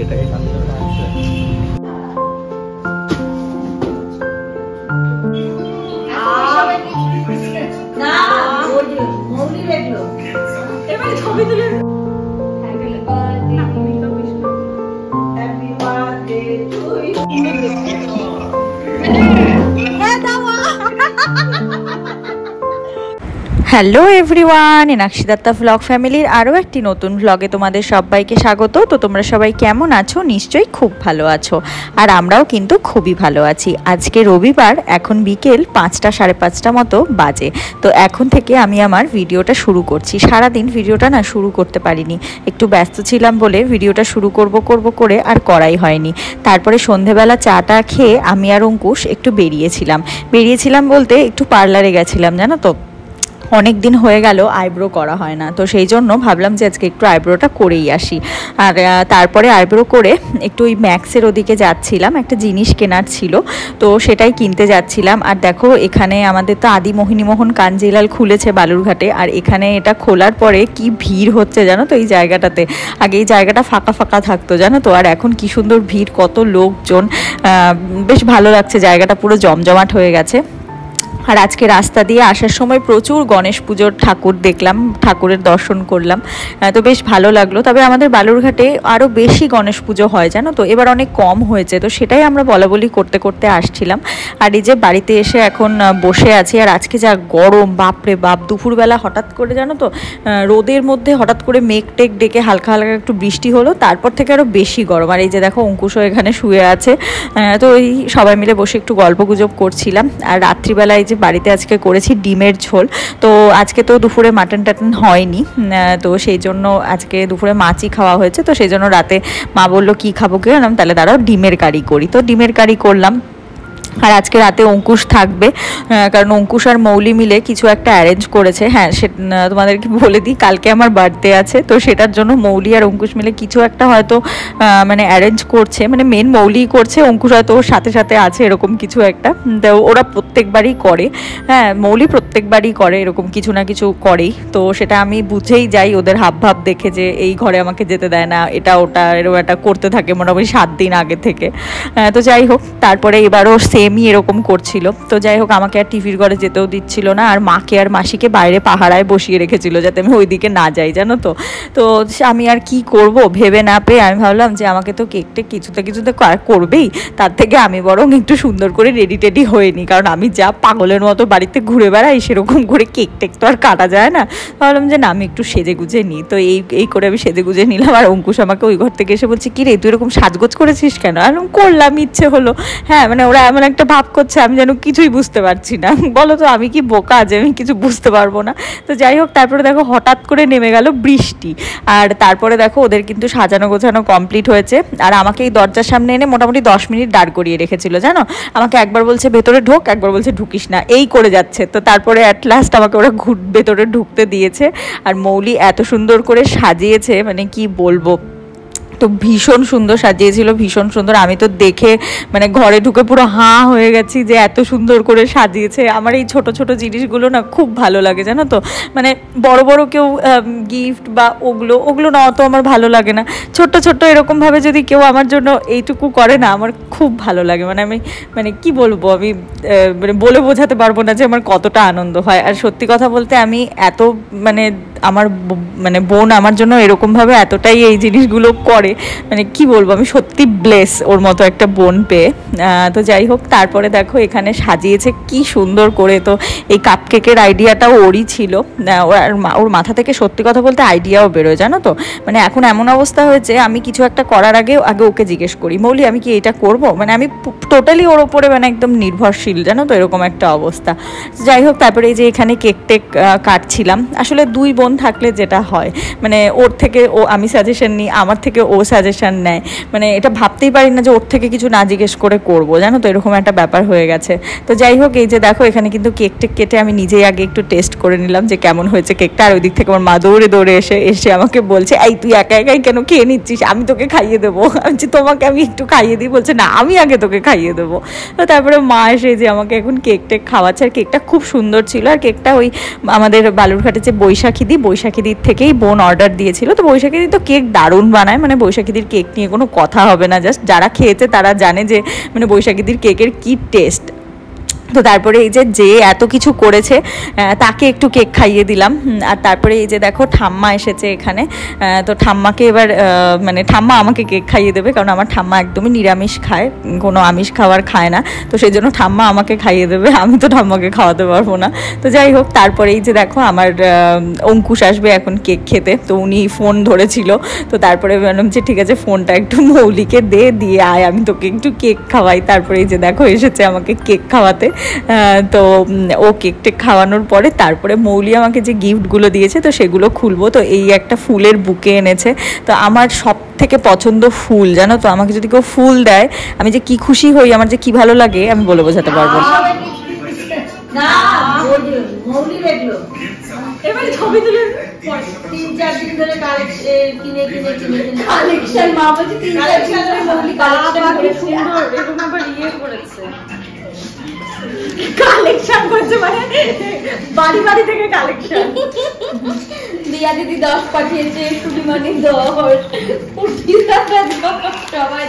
এটাকে সামনে ছবি তুলে hello everyone, Enakshi Dutta blog ফ্যামিলির আরও একটি নতুন ব্লগে তোমাদের সবাইকে স্বাগত। তো তোমরা সবাই কেমন আছো? নিশ্চয়ই খুব ভালো আছো, আর আমরাও কিন্তু খুবই ভালো আছি। আজকে রবিবার, এখন বিকেল 5টা সাড়ে 5টা মতো বাজে। তো এখন থেকে আমি আমার ভিডিওটা শুরু করছি। সারাদিন ভিডিওটা না শুরু করতে পারিনি, একটু ব্যস্ত ছিলাম বলে ভিডিওটা শুরু করব করে আর করাই হয়নি। তারপরে সন্ধেবেলা চাটা খেয়ে আমি আর অঙ্কুশ একটু বেরিয়েছিলাম বলতে একটু পার্লারে গেছিলাম, জানো তো। অনেক দিন হয়ে গেল আইব্রো করা হয় না, তো সেই জন্য ভাবলাম যে আজকে একটু আইব্রোটা করেই আসি। আর তারপরে আইব্রো করে একটু ওই ম্যাক্সের ওদিকে যাচ্ছিলাম, একটা জিনিস কেনার ছিল, তো সেটাই কিনতে যাচ্ছিলাম। আর দেখো, এখানে আমাদের তো আদি মোহিনীমোহন কাঞ্জিলাল খুলেছে বালুরঘাটে, আর এখানে এটা খোলার পরে কি ভিড় হচ্ছে জানো তো এই জায়গাটাতে। আগে এই জায়গাটা ফাঁকা ফাঁকা থাকতো জানো তো, আর এখন কি সুন্দর ভিড়, কত লোকজন, বেশ ভালো লাগছে, জায়গাটা পুরো জমজমাট হয়ে গেছে। আর আজকে রাস্তা দিয়ে আসার সময় প্রচুর গণেশ পুজোর ঠাকুর দেখলাম, ঠাকুরের দর্শন করলাম, তো বেশ ভালো লাগলো। তবে আমাদের বালুরঘাটে আরও বেশি গণেশ পুজো হয় জানো তো, এবার অনেক কম হয়েছে, তো সেটাই আমরা বলাবলি করতে করতে আসছিলাম। আর এই যে বাড়িতে এসে এখন বসে আছি। আর আজকে যা গরম, বাপরে বাপ, দুপুরবেলা হঠাৎ করে জানো তো রোদের মধ্যে হঠাৎ করে মেঘ টেক ডেকে হালকা হালকা একটু বৃষ্টি হলো, তারপর থেকে আরও বেশি গরম। আর এই যে দেখো অঙ্কুশও এখানে শুয়ে আছে, তো এই সবাই মিলে বসে একটু গল্প গুজব করছিলাম। আর রাত্রিবেলায় যে বাড়িতে আজকে করেছি ডিমের ঝোল, তো আজকে তো দুপুরে মাটন টাটন হয়নি, তো সেই জন্য আজকে দুপুরে মাছই খাওয়া হয়েছে। তো সেই জন্য রাতে মা বললো কি খাবো, কি বললাম তাহলে দাঁড়াও ডিমের কারি করি, তো ডিমের কারি করলাম। আর আজকে রাতে অঙ্কুশ থাকবে, কারণ অঙ্কুশ আর মৌলি মিলে কিছু একটা অ্যারেঞ্জ করেছে। হ্যাঁ, সে তোমাদেরকে বলে দিই, কালকে আমার বার্থডে আছে, তো সেটার জন্য মৌলি আর অঙ্কুশ মিলে কিছু একটা হয়তো মানে অ্যারেঞ্জ করছে, মানে মেন মৌলিই করছে, অঙ্কুশ হয়তো ওর সাথে সাথে আছে, এরকম কিছু একটা। তো ওরা প্রত্যেকবারই করে, হ্যাঁ মৌলি প্রত্যেকবারই করে, এরকম কিছু না কিছু করেই। তো সেটা আমি বুঝেই যাই ওদের হাবভাব দেখে, যে এই ঘরে আমাকে যেতে দেয় না, এটা ওটা এরকম একটা করতে থাকে মোটামুটি 7 দিন আগে থেকে। তো যাই হোক, তারপরে এবারও সেমই এরকম করছিল। তো যাই হোক, আমাকে আর টিভির ঘরে যেতেও দিচ্ছিল না, আর মাকে আর মাসিকে বাইরে পাহারায় বসিয়ে রেখেছিল যাতে আমি ওইদিকে না যাই জানো তো। তো আমি আর কি করব ভেবে না পেয়ে আমি ভাবলাম যে আমাকে তো কেকটা কিছুতে করবেই, তার থেকে আমি বরং একটু সুন্দর করে রেডি টেডি হয়ে নিই, কারণ আমি যা পাগলের মতো বাড়িতে ঘুরে বেড়াই, সেরকম করে কেক টেক তো আর কাটা যায় না। ভাবলাম যে না, আমি একটু সেজে গুজে নিই। তো এই করে আমি সেজে গুজে নিলাম। আর অঙ্কুশ আমাকে ওই ঘর থেকে এসে বলছে, কি রে তুই এরকম সাজগোজ করেছিস কেন? আর করলাম, ইচ্ছে হলো। হ্যাঁ মানে ওরা এমন একটা ভাব করছে আমি যেন কিছুই বুঝতে পারছি না। বলো তো আমি কি বোকা যে আমি কিছু বুঝতে পারবো না? তো যাই হোক, তারপরে দেখো হঠাৎ করে নেমে গেল বৃষ্টি। আর তারপরে দেখো ওদের কিন্তু সাজানো গোছানো কমপ্লিট হয়েছে, আর আমাকে এই দরজার সামনে এনে মোটামুটি 10 মিনিট দাঁড় করিয়ে রেখেছিল জানো। আমাকে একবার বলছে ভেতরে ঢোক, একবার বলছে ঢুকিস না, এই করে যাচ্ছে। তো তারপরে অ্যাট লাস্ট আমাকে ওরা ভেতরে ঢুকতে দিয়েছে। আর মৌলি এত সুন্দর করে সাজিয়েছে, মানে কি বলবো, তো ভীষণ সুন্দর সাজিয়েছিল, ভীষণ সুন্দর। আমি তো দেখে মানে ঘরে ঢুকে পুরো হাঁ হয়ে গেছি যে এত সুন্দর করে সাজিয়েছে। আমার এই ছোট ছোট জিনিসগুলো না খুব ভালো লাগে জানো তো, মানে বড় বড় কেউ গিফট বা ওগুলো না অত আমার ভালো লাগে না। ছোট্ট ছোট্ট এরকমভাবে যদি কেউ আমার জন্য এইটুকু করে না, আমার খুব ভালো লাগে। মানে আমি মানে কি বলবো, আমি মানে বলে বোঝাতে পারবো না যে আমার কতটা আনন্দ হয়। আর সত্যি কথা বলতে আমি এত মানে আমার মানে বোন আমার জন্য এরকমভাবে এতটাই এই জিনিসগুলো করে, মানে কি বলবো, আমি সত্যি ব্লেস ওর মতো একটা বোন পেয়ে। তো যাই হোক, তারপরে দেখো এখানে সাজিয়েছে কি সুন্দর করে। তো এই কাপকেকের আইডিয়াটাও ওরই ছিল, ওর মাথা থেকে সত্যি কথা বলতে আইডিয়াও বেরোয় জানো তো। মানে এখন এমন অবস্থা হয়েছে, আমি কিছু একটা করার আগে ওকে জিজ্ঞেস করি, মৌলি আমি কি এটা করব, মানে আমি টোটালি ওর ওপরে মানে একদম নির্ভরশীল জানো তো, এরকম একটা অবস্থা। যাই হোক, তারপরে এই যে এখানে কেক টেক কাটছিলাম। আসলে দুই বোন থাকলে যেটা হয়, মানে ওর থেকে আমি সাজেশন নিই, আমার থেকে ও সাজেশন নেয়, মানে এটা ভাবতেই পারি না যে ওর থেকে কিছু না জিজ্ঞেস করে করবো জানো তো, এরকম একটা ব্যাপার হয়ে গেছে। তো যাই হোক, এই যে দেখো এখানে কিন্তু কেক টেক কেটে আমি নিজেই আগে একটু টেস্ট করে নিলাম যে কেমন হয়েছে কেকটা। আর ওই দিক থেকে আমার মা দৌড়ে দৌড়ে এসে আমাকে বলছে, এই তুই একা একাই কেন খেয়ে নিচ্ছিস, আমি তোকে খাইয়ে দেবো। আমি তোমাকে আমি একটু খাইয়ে দিই, বলছে না আমি আগে তোকে খাইয়ে দেবো। তো তারপরে মা এসে যে আমাকে এখন কেক টেক খাওয়াচ্ছে। আর কেকটা খুব সুন্দর ছিল। আর কেকটা ওই আমাদের বালুরঘাটে যে বৈশাখীদির থেকেই বোন অর্ডার দিয়েছিল। তো বৈশাখীদি তো কেক দারুণ বানায়, মানে বৈশাখীদির কেক নিয়ে কোনো কথা হবে না, জাস্ট যারা খেয়েছে তারা জানে যে মানে বৈশাখীদির কেকের কি টেস্ট। তো তারপরে এই যে এত কিছু করেছে তাকে একটু কেক খাইয়ে দিলাম। আর তারপরে এই যে দেখো ঠাম্মা এসেছে এখানে, তো ঠাম্মাকে এবার মানে ঠাম্মা আমাকে কেক খাইয়ে দেবে, কারণ আমার ঠাম্মা একদমই নিরামিষ খায়, কোনো আমিষ খাবার খায় না, তো সেই জন্য ঠাম্মা আমাকে খাইয়ে দেবে, আমি তো ঠাম্মাকে খাওয়াতে পারবো না। তো যাই হোক, তারপরে এই যে দেখো আমার অঙ্কুশ আসবে এখন কেক খেতে, তো উনি ফোন ধরেছিল, তো তারপরে বললাম যে ঠিক আছে ফোনটা একটু মৌলিকে দিয়ে আয়, আমি তোকে একটু কেক খাওয়াই। তারপরে এই যে দেখো এসেছে আমাকে কেক খাওয়াতে। তো ও কেকটা খাওয়ানোর পরে তারপরে মৌলি আমাকে যে গিফটগুলো দিয়েছে তো সেগুলো খুলবো। তো এই একটা ফুলের বুকে এনেছে, তো আমার সব থেকে পছন্দ ফুল, জানো তো, আমাকে যদি কেউ ফুল দেয় আমি যে কি খুশি হই, আমার যে কি ভালো লাগে আমি বলে বোঝাতে পারবো না। এবারে ছবি তুলে 3-4 দিন ধরে কালেকশন মা বলছে 3-4 দিন ধরে মৌলি কালেকশন সুন্দর এরকম আবার ইয়ে করেছে, কালেকশন করছে মানে বাড়ি বাড়ি থেকে কালেকশন। দিয়া দিদি 10 পাঠিয়েছে, সুলিমানি 10, সবাই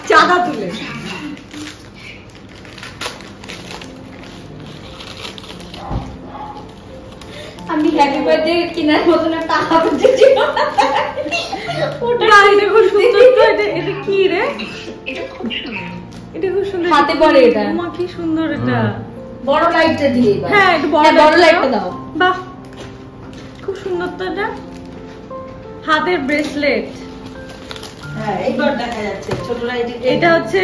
চাঁদা তুলে। আমি হ্যাপি বার্থডে কেনার মতন টাকা পেয়েছি, ওটা এটা খুব সুন্দর। তো এটা কি রে? এটা খুব সুন্দর, এটা খুব সুন্দর হাতে পড়ে, এটা মা কি সুন্দর, এটা বড় লাইটটা দিয়ে। হ্যাঁ একটু বড় লাইটটা দাও, বাহ খুব সুন্দর তো, এটা হাতের ব্রেসলেট। হ্যাঁ এইবার দেখা যাচ্ছে ছোট লাইট, এটা হচ্ছে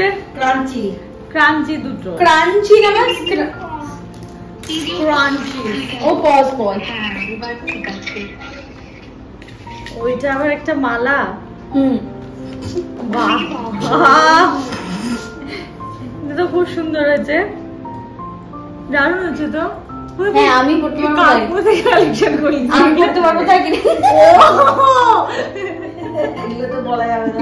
ক্রাঞ্চি দুটো ক্রাঞ্চি না ক্রাঞ্চি। ও পজ এবার ঠিক আছে। ওইটা আবার একটা মালা। বাহ এটা তো খুব সুন্দর হয়েছে, দারুণ হয়েছে তো। হ্যাঁ আমি করতে পারবো, কোথায় কালেকশন করি, আমি করতে পারবো তাই কি? এগুলো তো বলা যাবে না।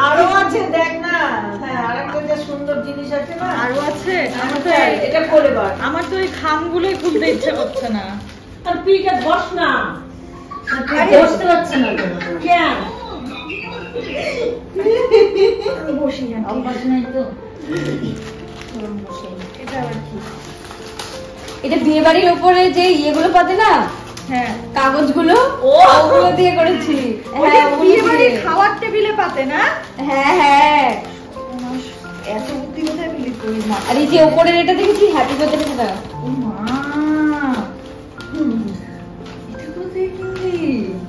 আরো আছে দেখ না, হ্যাঁ আরেকটা যে সুন্দর জিনিস আছে না, আরো আছে। এটা করে বার, আমার তো এই খামগুলোই খুলতে ইচ্ছা করছে না। আর পিঠে বস না, বসতে পারছে না কেন? বসি না, অভ্যাস নাই তো। এটা আবার কি? এটা বিয়ে বাড়ির উপরে যে ইয়েগুলো পাতে না, হ্যাঁ কাগজগুলো, ওগুলো দিয়ে করেছি। হ্যাঁ বিয়ে বাড়ির খাওয়ার টেবিলে পাতে না। হ্যাঁ হ্যাঁ এত বুদ্ধি কোথায় পেলি তুই মা? আর এই যে উপরের এটা দেখেছি হ্যাপি বার্থডে লেখা। ও মা এটা কোথায় কিনলি?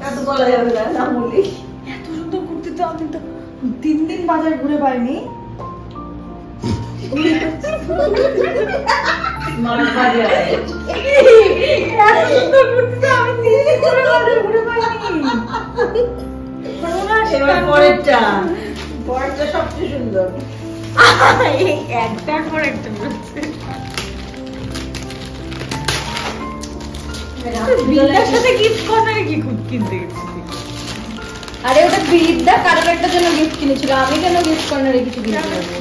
এত বলা যাবে না, না বলি। এত সুন্দর কুর্তি তো আমি তো 3 দিন বাজার ঘুরে পাইনি। মার বাজার এত সুন্দর কুর্তি তো আমি 3 দিন ঘুরে বাজার ঘুরে পাইনি। এবার পরেরটা সবচেয়ে সুন্দর, এই একটার পর একটা বলছে। বিদ্যার সাথে গিফট কর্নারে কি কিনতে গেছি? আরে ওটা বিদ্যা কারোর একটা জন্য গিফট কিনেছিল, আমি কেন গিফট কর্নারে কিছু কিনতে পারবো?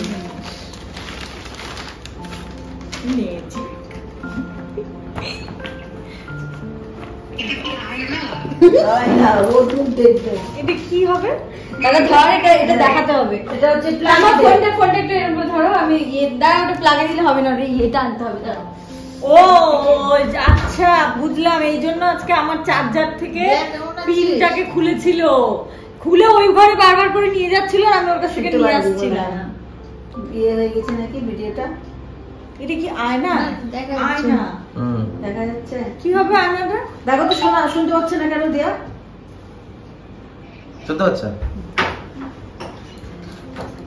এটা কি হবে দাদা? ধর এটা দেখাতে হবে, এটা হচ্ছে আমার ফোনটা একটু এরকম ধরো, আমি দাঁড়া ওটা প্লাগে দিলে হবে না, এটা আনতে হবে। দাঁড়া, ও আচ্ছা বুঝলাম, এই জন্য আজকে আমার চার্জার থেকে পিনটাকে খুলেছিল, খুলে ওই ঘরে বারবার করে নিয়ে যাচ্ছিল, আমি ওর কাছ থেকে নিয়ে আসছিলাম। বিয়ে হয়ে গেছে নাকি ভিডিওটা? এটা কি আয়না? আয়না দেখা যাচ্ছে কিভাবে? আয়নাটা দেখো তো, শোনা শুনতে পাচ্ছে না কেন? দিয়া শুনতে পাচ্ছ?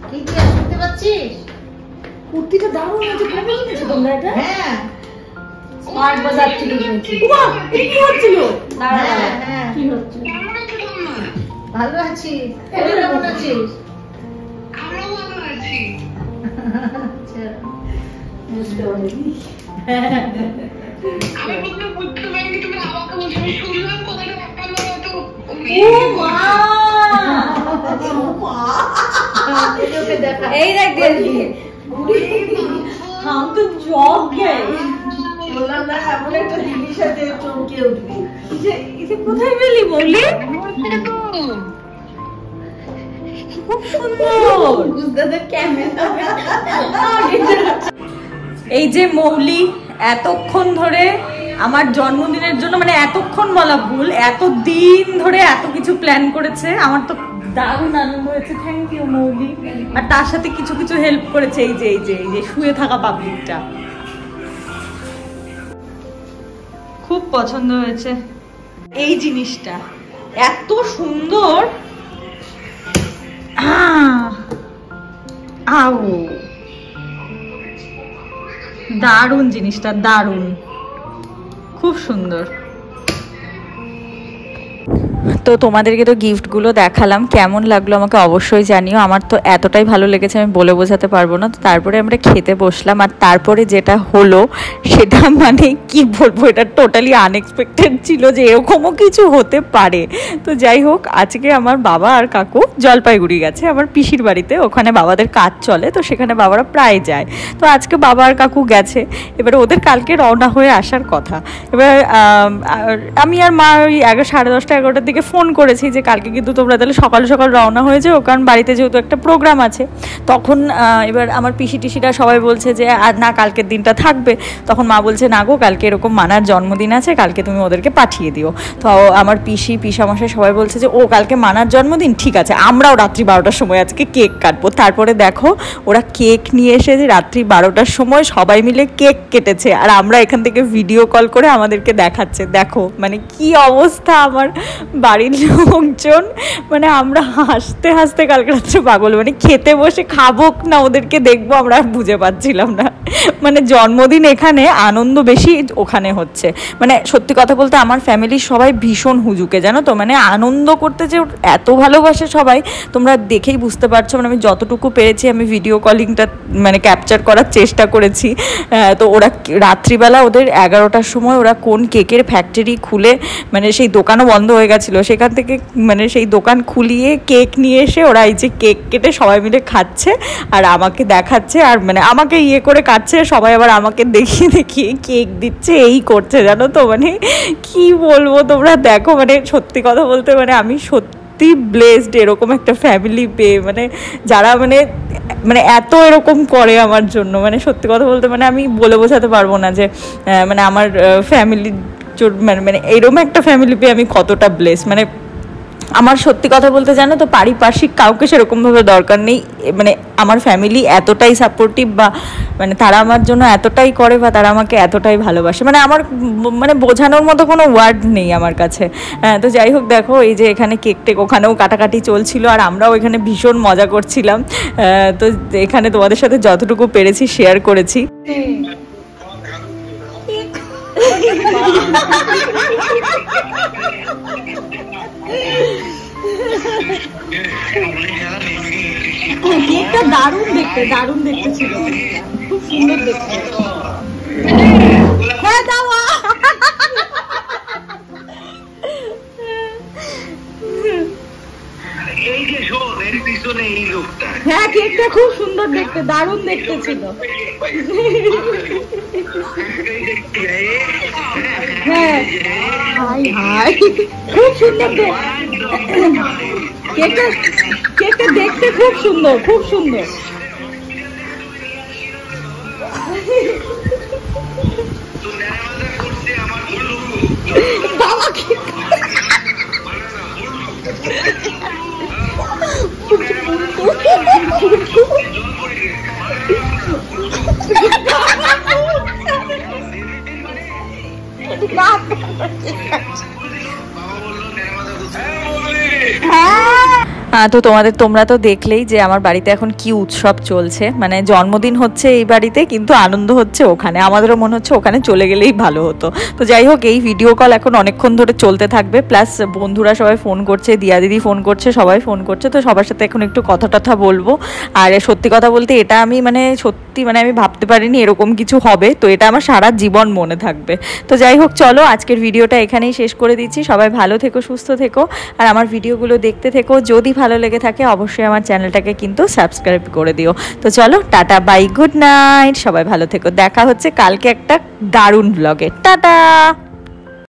কি কি শুনতে পাচ্ছিস? কুর্তিটা দারুণ হয়েছে, কবে কিনেছো তোমরা এটা? হ্যাঁ স্মার্ট বাজার থেকে কিনেছি। বাহ এটা কি হচ্ছিল? হ্যাঁ কি হচ্ছে? ভালো আছি, তুই কেমন আছিস? আমরাও ভালো আছি। আচ্ছা বুঝতে পারিনি। আমি বলতে বুঝতে পারিনি তুমি আমাকে বলছো, শুনলাম কথাটা আপনারা তো। ও মা এই দেখ দেখি हम तो जॉब गए। বললাম না এমন একটা জিনিস আছে চমকে উঠবি। এটা কোথায় পেলি বলি? খুব সুন্দর। এই যে মৌলি এতক্ষণ ধরে আমার জন্মদিনের জন্য, মানে এতক্ষণ বলা ভুল, এত দিন ধরে এত কিছু প্ল্যান করেছে। আমার তো দারুণ আনন্দ হয়েছে, থ্যাংক ইউ মৌলি। আর তার সাথে কিছু কিছু হেল্প করেছে এই যে শুয়ে থাকা পাবলিকটা। খুব পছন্দ হয়েছে এই জিনিসটা, এত সুন্দর। দারুণ জিনিসটা, দারুণ, খুব সুন্দর। তো তোমাদেরকে তো গিফটগুলো দেখালাম, কেমন লাগলো আমাকে অবশ্যই জানিও। আমার তো এতটাই ভালো লেগেছে আমি বলে বোঝাতে পারবো না। তো তারপরে আমরা খেতে বসলাম, আর তারপরে যেটা হলো সেটা মানে কি বলবো, এটা টোটালি আনএক্সপেক্টেড ছিল যে এরকমও কিছু হতে পারে। তো যাই হোক, আজকে আমার বাবা আর কাকু জলপাইগুড়ি গেছে আমার পিসির বাড়িতে, ওখানে বাবাদের কাজ চলে, তো সেখানে বাবারা প্রায় যায়। তো আজকে বাবা আর কাকু গেছে, এবারে ওদের কালকে রওনা হয়ে আসার কথা। এবার আমি আর মা ওই 10:30 11টার দিকে ফোন করেছি যে কালকে কিন্তু তোমরা তাহলে সকাল সকাল রওনা হয়ে যাও, কারণ বাড়িতে যেহেতু একটা প্রোগ্রাম আছে। তখন এবার আমার পিসি টিসিরা সবাই বলছে যে আর না, কালকের দিনটা থাকবে। তখন মা বলছে না গো, কালকে এরকম মানার জন্মদিন আছে, কালকে তুমি ওদেরকে পাঠিয়ে দিও। তো আমার পিসামশাই সবাই বলছে যে ও কালকে মানার জন্মদিন, ঠিক আছে, আমরাও রাত্রি 12টার সময় আজকে কেক কাটবো। তারপরে দেখো ওরা কেক নিয়ে এসে যে রাত্রি 12টার সময় সবাই মিলে কেক কেটেছে, আর আমরা এখান থেকে ভিডিও কল করে আমাদেরকে দেখাচ্ছে। দেখো মানে কি অবস্থা আমার বাড়ির লোকজন, মানে আমরা হাসতে হাসতে কালকে রাত্রে পাগল, মানে খেতে বসে খাবো না ওদেরকে দেখবো আমরা বুঝে পাচ্ছিলাম না। মানে জন্মদিন এখানে আনন্দ বেশি ওখানে হচ্ছে। মানে সত্যি কথা বলতে আমার ফ্যামিলির সবাই ভীষণ হুজুকে, জানো তো, মানে আনন্দ করতে যে এত ভালোবাসে সবাই, তোমরা দেখেই বুঝতে পারছো। মানে আমি যতটুকু পেরেছি আমি ভিডিও কলিংটা মানে ক্যাপচার করার চেষ্টা করেছি। তো ওরা রাত্রিবেলা ওদের 11টার সময় ওরা কোন কেকের ফ্যাক্টরি খুলে, মানে সেই দোকানও বন্ধ হয়ে গেছিলো, সেখান থেকে মানে সেই দোকান খুলিয়ে কেক নিয়ে এসে ওরা এই যে কেক কেটে সবাই মিলে খাচ্ছে আর আমাকে দেখাচ্ছে, আর মানে আমাকে ইয়ে করে কাটছে, সবাই আবার আমাকে দেখিয়ে দেখিয়ে কেক দিচ্ছে, এই করছে, জানো তো। মানে কি বলবো, তোমরা দেখো, মানে সত্যি কথা বলতে মানে আমি সত্যি ব্লেসড এরকম একটা ফ্যামিলি পেয়ে, মানে যারা মানে মানে এত এরকম করে আমার জন্য। মানে সত্যি কথা বলতে মানে আমি বলে বোঝাতে পারবো না যে মানে আমার ফ্যামিলি মানে এরকম একটা ফ্যামিলি পেয়ে আমি কতটা ব্লেস। মানে আমার সত্যি কথা বলতে জানো তো, পারিপার্শ্বিক কাউকে সেরকমভাবে দরকার নেই, মানে আমার ফ্যামিলি এতটাই সাপোর্টিভ, বা মানে তারা আমার জন্য এতটাই করে, বা তারা আমাকে এতটাই ভালোবাসে, মানে আমার মানে বোঝানোর মতো কোনো ওয়ার্ড নেই আমার কাছে। তো যাই হোক, দেখো এই যে এখানে কেক টেক ওখানেও কাটাকাটি চলছিল, আর আমরাও এখানে ভীষণ মজা করছিলাম। তো এখানে তোমাদের সাথে যতটুকু পেরেছি শেয়ার করেছি। কেকটা দারুণ দেখতে, দারুণ দেখতে ছিল, খুব সুন্দর দেখতে। হ্যাঁ দাও, এই যে শোন, এর পিছনে এই লোকটা। হ্যাঁ কেকটা খুব সুন্দর দেখতে, দারুণ দেখতে ছিল। হ্যাঁ হাই হাই, খুব সুন্দর কেকটা, কেকটা দেখতে খুব সুন্দর, খুব সুন্দর। বাবা তো তোমরা তো দেখলেই যে আমার বাড়িতে এখন কি উৎসব চলছে। মানে জন্মদিন হচ্ছে এই বাড়িতে, কিন্তু আনন্দ হচ্ছে ওখানে। আমাদেরও মনে হচ্ছে ওখানে চলে গেলেই ভালো হতো। তো যাই হোক, এই ভিডিও কল এখন অনেকক্ষণ ধরে চলতে থাকবে, প্লাস বন্ধুরা সবাই ফোন করছে, দিয়া দিদি ফোন করছে, সবাই ফোন করছে। তো সবার সাথে এখন একটু কথা টথা বলবো। আর সত্যি কথা বলতে এটা আমি মানে সত্যি মানে আমি ভাবতে পারিনি এরকম কিছু হবে। তো এটা আমার সারা জীবন মনে থাকবে। তো যাই হোক, চলো আজকের ভিডিওটা এখানেই শেষ করে দিচ্ছি। সবাই ভালো থেকো, সুস্থ থেকো, আর আমার ভিডিওগুলো দেখতে থেকো। যদি ভালো লেগে থাকে অবশ্যই আমার চ্যানেলটাকে কিন্তু সাবস্ক্রাইব করে দিও। তো চলো টাটা বাই গুড নাইট, সবাই ভালো থেকো, দেখা হচ্ছে কালকে একটা দারুণ ব্লগে। টাটা।